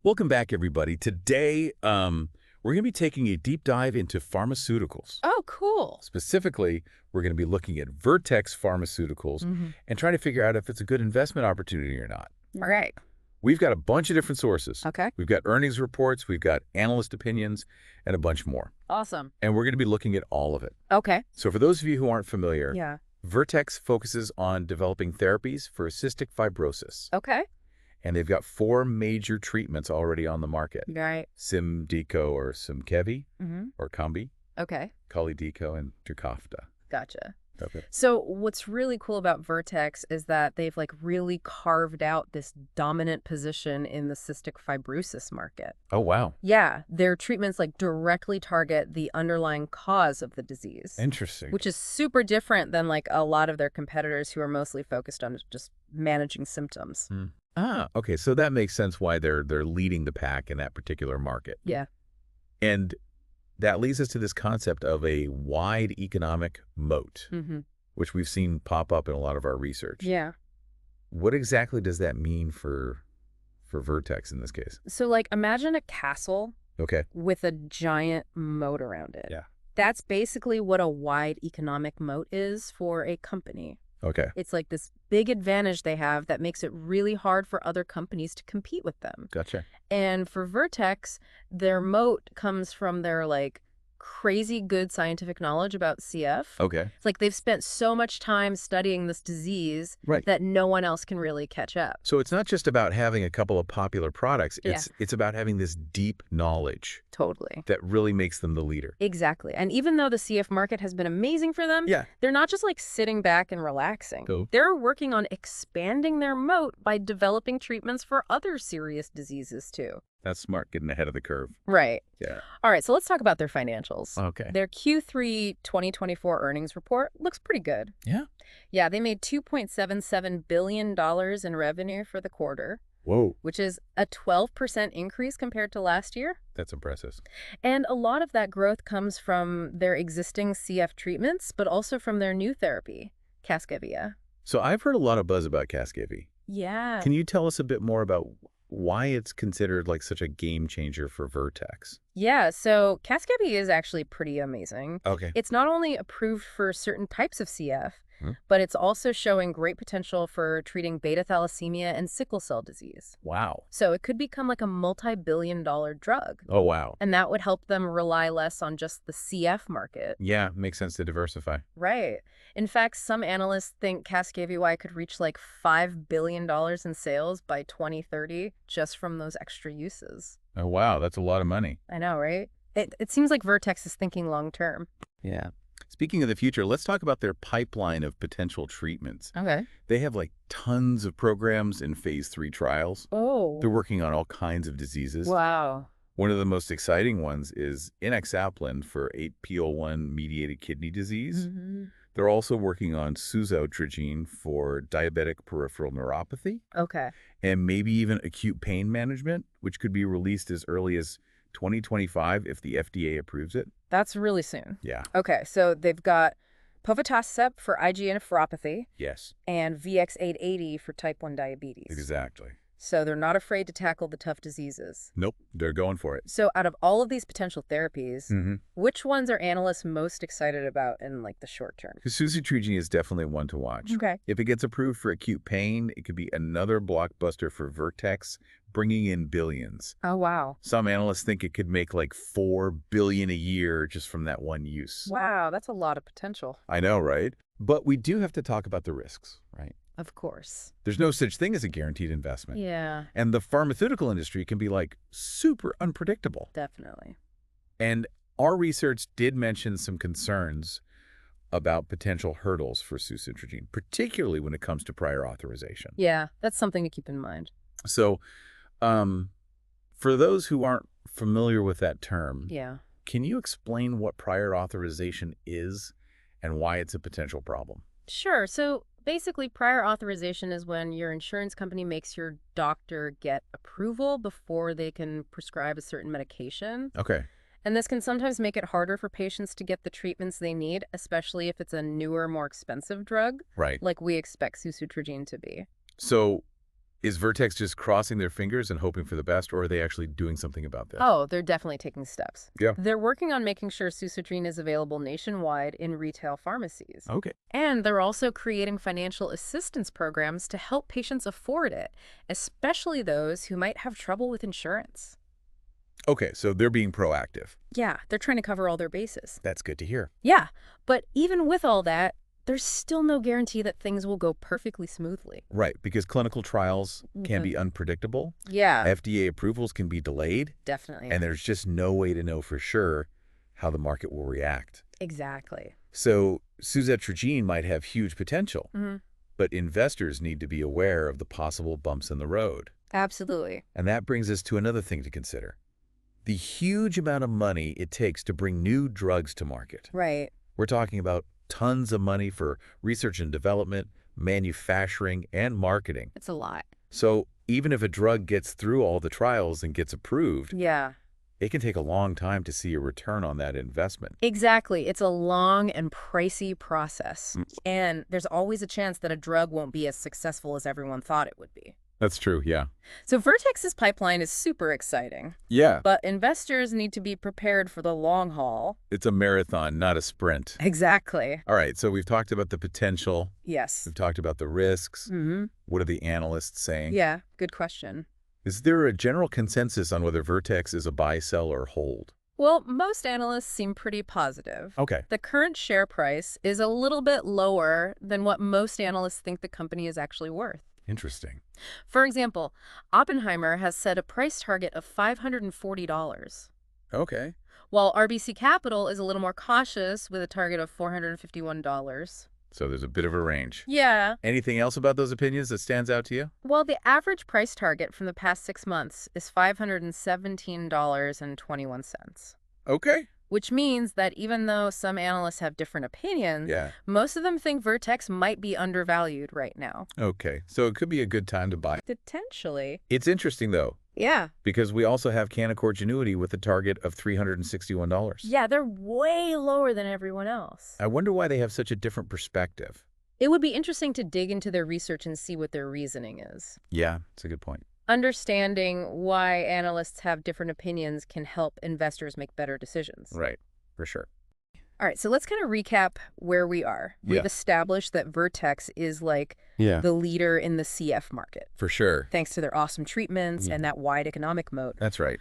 Welcome back, everybody. Today, we're going to be taking a deep dive into pharmaceuticals. Oh, cool. Specifically, we're going to be looking at Vertex Pharmaceuticals and trying to figure out if it's a good investment opportunity or not. All right. We've got a bunch of different sources. Okay. We've got earnings reports, we've got analyst opinions, and a bunch more. Awesome. And we're going to be looking at all of it. Okay. So for those of you who aren't familiar, Yeah. Vertex focuses on developing therapies for cystic fibrosis. Okay. And they've got 4 major treatments already on the market. Right. Simdeco or Simkevi Mm-hmm. or Combi, Okay. Kalideco, and Trikafta. Gotcha. Okay. So what's really cool about Vertex is that they've really carved out this dominant position in the cystic fibrosis market. Oh, wow. Yeah, their treatments directly target the underlying cause of the disease. Interesting. Which is super different than a lot of their competitors who are mostly focused on just managing symptoms. Okay. So that makes sense why they're leading the pack in that particular market. Yeah. And that leads us to this concept of a wide economic moat, which we've seen pop up in a lot of our research. Yeah. What exactly does that mean for Vertex in this case? So imagine a castle Okay. with a giant moat around it. Yeah. That's basically what a wide economic moat is for a company. Okay. It's this big advantage they have that makes it really hard for other companies to compete with them. Gotcha. And for Vertex, their moat comes from their crazy good scientific knowledge about CF. Okay. It's they've spent so much time studying this disease Right. that no one else can really catch up. So it's not just about having a couple of popular products. It's about having this deep knowledge Totally. that really makes them the leader. Exactly. And even though the CF market has been amazing for them, Yeah. they're not just sitting back and relaxing. Cool. They're working on expanding their moat by developing treatments for other serious diseases too. That's smart, getting ahead of the curve. Right. Yeah. All right, so let's talk about their financials. Okay. Their Q3 2024 earnings report looks pretty good. Yeah. Yeah, they made $2.77 billion in revenue for the quarter, Whoa. which is a 12% increase compared to last year. That's impressive. And a lot of that growth comes from their existing CF treatments, but also from their new therapy, Casgevy. So I've heard a lot of buzz about Casgevy. Yeah. Can you tell us a bit more about why it's considered such a game changer for Vertex? Yeah, so Casgevy is actually pretty amazing. Okay. It's not only approved for certain types of CF, but it's also showing great potential for treating beta thalassemia and sickle cell disease. Wow. So it could become a multi-billion-dollar drug. Oh, wow. And that would help them rely less on just the CF market. Yeah, makes sense to diversify. Right. In fact, some analysts think Casgevy could reach $5 billion in sales by 2030 just from those extra uses. Oh, wow. That's a lot of money. I know, right? It seems like Vertex is thinking long term. Yeah. Speaking of the future, let's talk about their pipeline of potential treatments. Okay. They have tons of programs in phase 3 trials. Oh. They're working on all kinds of diseases. Wow. One of the most exciting ones is inaxaplin for 8-PO1-mediated kidney disease. They're also working on suzotrigine for diabetic peripheral neuropathy, Okay. and maybe even acute pain management, which could be released as early as 2025 if the FDA approves it. That's really soon. Yeah. Okay, so they've got povetacicept for IgA nephropathy Yes. and VX-880 for type 1 diabetes. Exactly. So they're not afraid to tackle the tough diseases. Nope. They're going for it. So out of all of these potential therapies, Mm-hmm. which ones are analysts most excited about in the short term? Suzotrigine is definitely one to watch. Okay. If it gets approved for acute pain, it could be another blockbuster for Vertex, bringing in billions. Oh, wow. Some analysts think it could make $4 billion a year just from that one use. Wow, that's a lot of potential. I know, right? But we do have to talk about the risks, right? Of course. There's no such thing as a guaranteed investment. Yeah, And the pharmaceutical industry can be super unpredictable. definitely. And our research did mention some concerns about potential hurdles for suzotrigine, particularly when it comes to prior authorization. Yeah, that's something to keep in mind. So for those who aren't familiar with that term, Yeah. can you explain what prior authorization is and why it's a potential problem? Sure. So basically, prior authorization is when your insurance company makes your doctor get approval before they can prescribe a certain medication. Okay. And this can sometimes make it harder for patients to get the treatments they need, especially if it's a newer, more expensive drug, Right. like we expect suzotrigine to be. So Is Vertex just crossing their fingers and hoping for the best, or are they actually doing something about this? Oh, they're definitely taking steps. Yeah. They're working on making sure suzetrine is available nationwide in retail pharmacies. Okay. And they're also creating financial assistance programs to help patients afford it, especially those who might have trouble with insurance. Okay, so they're being proactive. Yeah, they're trying to cover all their bases. That's good to hear. Yeah, but even with all that, there's still no guarantee that things will go perfectly smoothly. Right, because clinical trials can be unpredictable. Yeah, FDA approvals can be delayed, definitely. and there's just no way to know for sure how the market will react. Exactly. So suzetrigine might have huge potential, Hmm. but investors need to be aware of the possible bumps in the road. Absolutely. And that brings us to another thing to consider: the huge amount of money it takes to bring new drugs to market. Right. We're talking about tons of money for research and development, manufacturing, and marketing. It's a lot. So even if a drug gets through all the trials and gets approved, Yeah. it can take a long time to see a return on that investment. Exactly. It's a long and pricey process. Mm. And there's always a chance that a drug won't be as successful as everyone thought it would be. That's true, yeah. So Vertex's pipeline is super exciting, Yeah. but investors need to be prepared for the long haul. It's a marathon, not a sprint. Exactly. All right, so we've talked about the potential. Yes. We've talked about the risks. Mm-hmm. What are the analysts saying? Yeah, good question. Is there a general consensus on whether Vertex is a buy, sell, or hold? Well, most analysts seem pretty positive. Okay. The current share price is a little bit lower than what most analysts think the company is actually worth. Interesting. For example, Oppenheimer has set a price target of $540, Okay. while RBC Capital is a little more cautious with a target of $451. So there's a bit of a range. Yeah. Anything else about those opinions that stands out to you? Well, the average price target from the past 6 months is $517.21, Okay. which means that even though some analysts have different opinions, Yeah. most of them think Vertex might be undervalued right now. Okay. So it could be a good time to buy. Potentially. It's interesting, though, Yeah. because we also have Canaccord Genuity with a target of $361. Yeah, they're way lower than everyone else. I wonder why they have such a different perspective. It would be interesting to dig into their research and see what their reasoning is. Yeah, that's a good point. Understanding why analysts have different opinions can help investors make better decisions. Right. For sure. All right, so let's kind of recap where we are. Yeah. We've established that Vertex is like Yeah. the leader in the CF market, For sure. thanks to their awesome treatments Yeah. and that wide economic moat. That's right.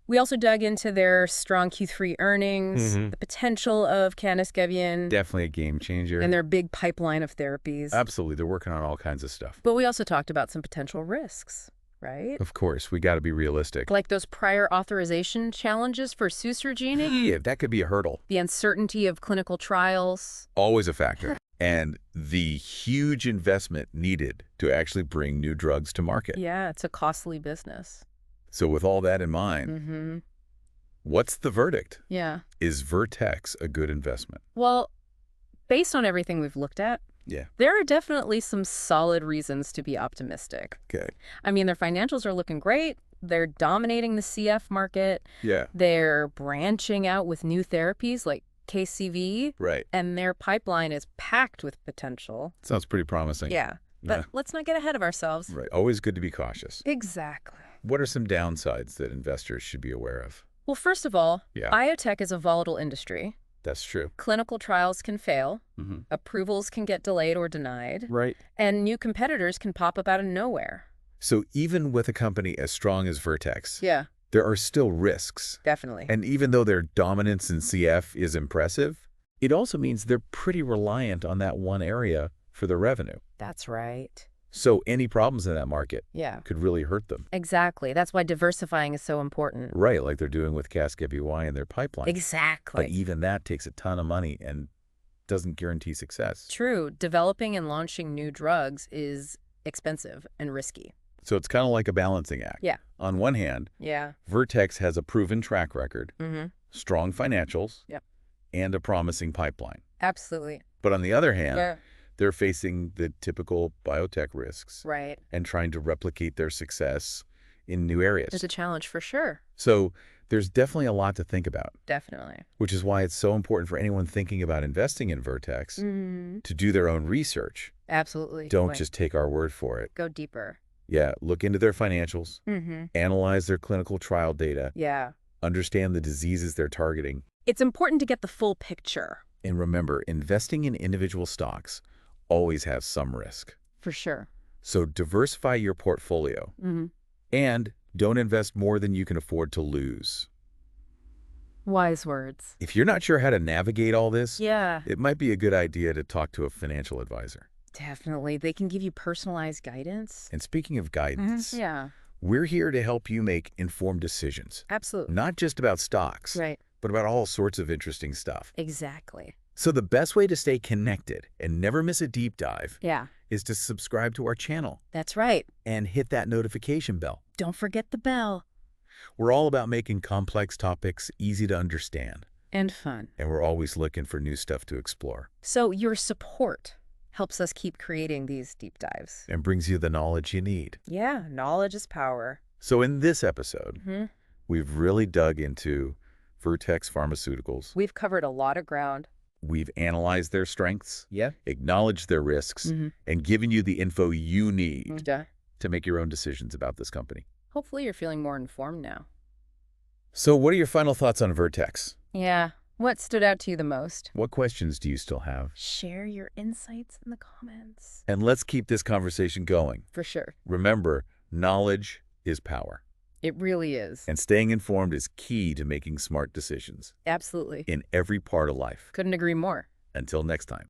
We also dug into their strong Q3 earnings, Mhm. the potential of caniskevian, Definitely a game changer. and their big pipeline of therapies. Absolutely. They're working on all kinds of stuff. But we also talked about some potential risks, right? Of course, we got to be realistic. Like those prior authorization challenges for suzetrigine, Yeah, that could be a hurdle. the uncertainty of clinical trials. Always a factor. And the huge investment needed to actually bring new drugs to market. Yeah, it's a costly business. So with all that in mind, Mm-hmm. what's the verdict? Yeah. Is Vertex a good investment? Well, based on everything we've looked at, Yeah. there are definitely some solid reasons to be optimistic. Okay. I mean, their financials are looking great. They're dominating the CF market. Yeah. They're branching out with new therapies like KCV, Right. and their pipeline is packed with potential. Sounds pretty promising. Yeah. But Yeah. let's not get ahead of ourselves. Right. Always good to be cautious. Exactly. What are some downsides that investors should be aware of? Well, first of all, Yeah. biotech is a volatile industry. That's true. Clinical trials can fail, Mm-hmm. approvals can get delayed or denied, Right. and new competitors can pop up out of nowhere. So even with a company as strong as Vertex, Yeah, there are still risks. definitely. And even though their dominance in CF is impressive, it also means they're pretty reliant on that one area for their revenue. That's right. So any problems in that market Yeah, could really hurt them. exactly. That's why diversifying is so important. Right, like they're doing with Casgevy in their pipeline. Exactly. But even that takes a ton of money and doesn't guarantee success. True. Developing and launching new drugs is expensive and risky. So it's kind of like a balancing act. Yeah. On one hand, Yeah. Vertex has a proven track record, Mm-hmm. strong financials, Yep. and a promising pipeline. Absolutely. But on the other hand, Yeah. they're facing the typical biotech risks Right. and trying to replicate their success in new areas. It's a challenge for sure. So there's definitely a lot to think about, Definitely. which is why it's so important for anyone thinking about investing in Vertex Mm-hmm. to do their own research. Absolutely. Don't Right. just take our word for it. Go deeper. Yeah, look into their financials, Mm-hmm. analyze their clinical trial data, Yeah. understand the diseases they're targeting. It's important to get the full picture. And remember, investing in individual stocks always has some risk. For sure. So diversify your portfolio Mm-hmm. and don't invest more than you can afford to lose. Wise words. If you're not sure how to navigate all this, Yeah. it might be a good idea to talk to a financial advisor. Definitely. They can give you personalized guidance. And speaking of guidance, Yeah. we're here to help you make informed decisions, Absolutely. not just about stocks, Right. but about all sorts of interesting stuff. Exactly. So the best way to stay connected and never miss a deep dive Yeah. is to subscribe to our channel That's right. and hit that notification bell. Don't forget the bell. We're all about making complex topics easy to understand, And fun. and we're always looking for new stuff to explore So your support helps us keep creating these deep dives. and brings you the knowledge you need. Yeah, knowledge is power. So in this episode, Hmm. we've really dug into Vertex Pharmaceuticals. We've covered a lot of ground. We've analyzed their strengths, Yeah. acknowledged their risks, Mm-hmm. and given you the info you need Yeah. to make your own decisions about this company. Hopefully you're feeling more informed now. So what are your final thoughts on Vertex? Yeah. What stood out to you the most? What questions do you still have? Share your insights in the comments. And let's keep this conversation going. For sure. Remember, knowledge is power, It really is. and staying informed is key to making smart decisions Absolutely. in every part of life. Couldn't agree more. Until next time.